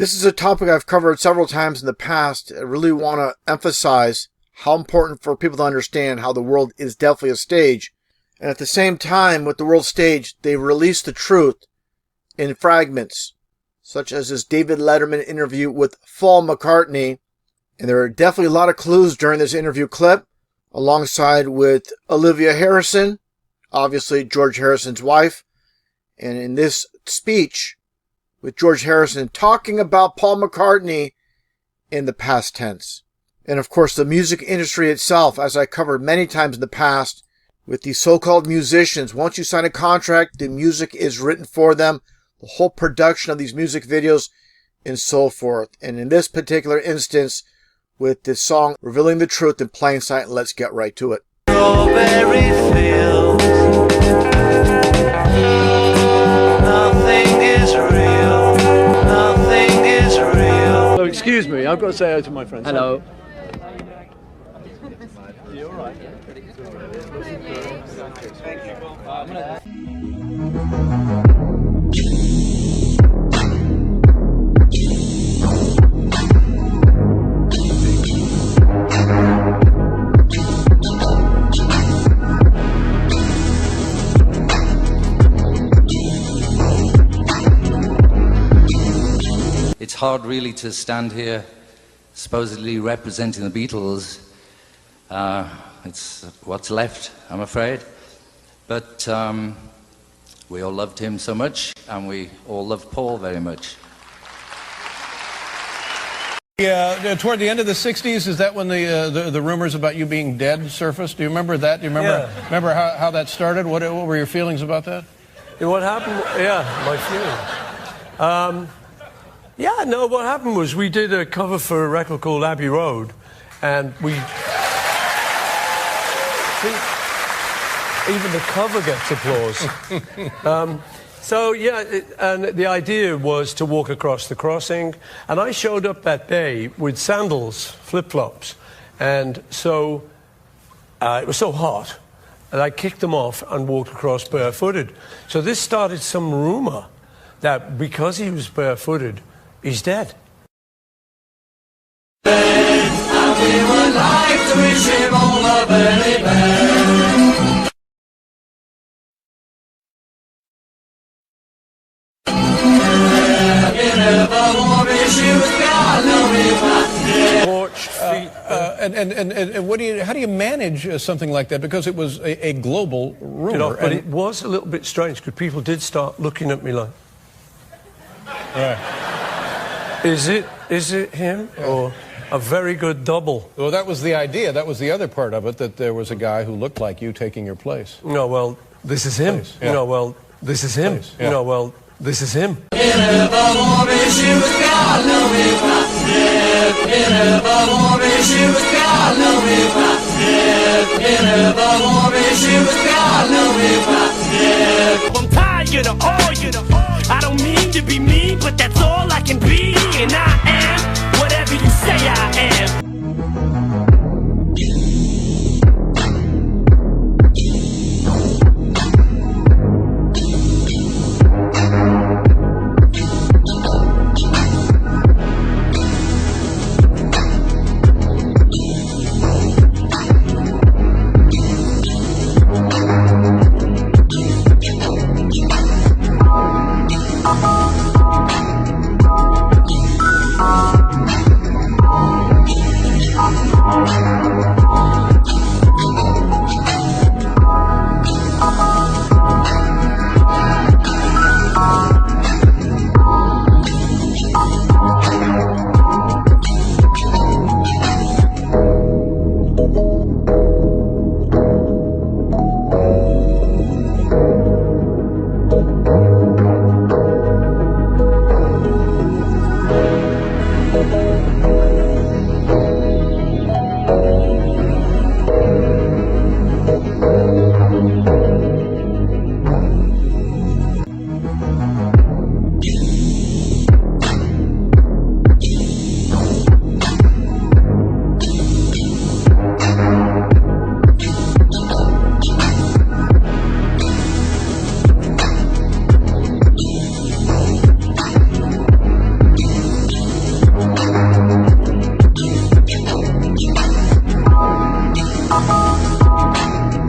This is a topic I've covered several times in the past. I really want to emphasize how important for people to understand how the world is definitely a stage. And at the same time, with the world stage, they release the truth in fragments, such as this David Letterman interview with Paul McCartney. And there are definitely a lot of clues during this interview clip, alongside with Olivia Harrison, obviously George Harrison's wife. And in this speech with George Harrison talking about Paul McCartney in the past tense. And of course, the music industry itself, as I covered many times in the past, with these so-called musicians, once you sign a contract, the music is written for them, the whole production of these music videos, and so forth. And in this particular instance, with this song, Revealing the Truth in Plain Sight, let's get right to it. Strawberry fields, nothing is real, nothing is real. Oh, excuse me, I've got to say hello to my friends. Hello. You all right? Thank you. It's hard really to stand here supposedly representing the Beatles. It's what's left, I'm afraid. But we all loved him so much, and we all loved Paul very much. Yeah, toward the end of the 60s, is that when the rumors about you being dead surfaced? Do you remember that? Do you remember how that started? What were your feelings about that? Yeah, what happened? Yeah, my feeling. Yeah, no, what happened was we did a cover for a record called Abbey Road, and we... Even the cover gets applause. So, yeah, and the idea was to walk across the crossing, and I showed up that day with sandals, flip-flops, and so it was so hot, and I kicked them off and walked across barefooted. So this started some rumor that because he was barefooted, he's dead. And we would like to wish him all the very best. And what how do you manage something like that? Because it was a global rumor. You know, but it was a little bit strange because people did start looking at me like, is it him or a very good double? Well, that was the idea. That was the other part of it, that there was a guy who looked like you taking your place. No, well, this is him. Yeah. You know, well, this is him. Yeah. You know, well, this is him. I'm tired of all, I don't mean to be mean, but that's all I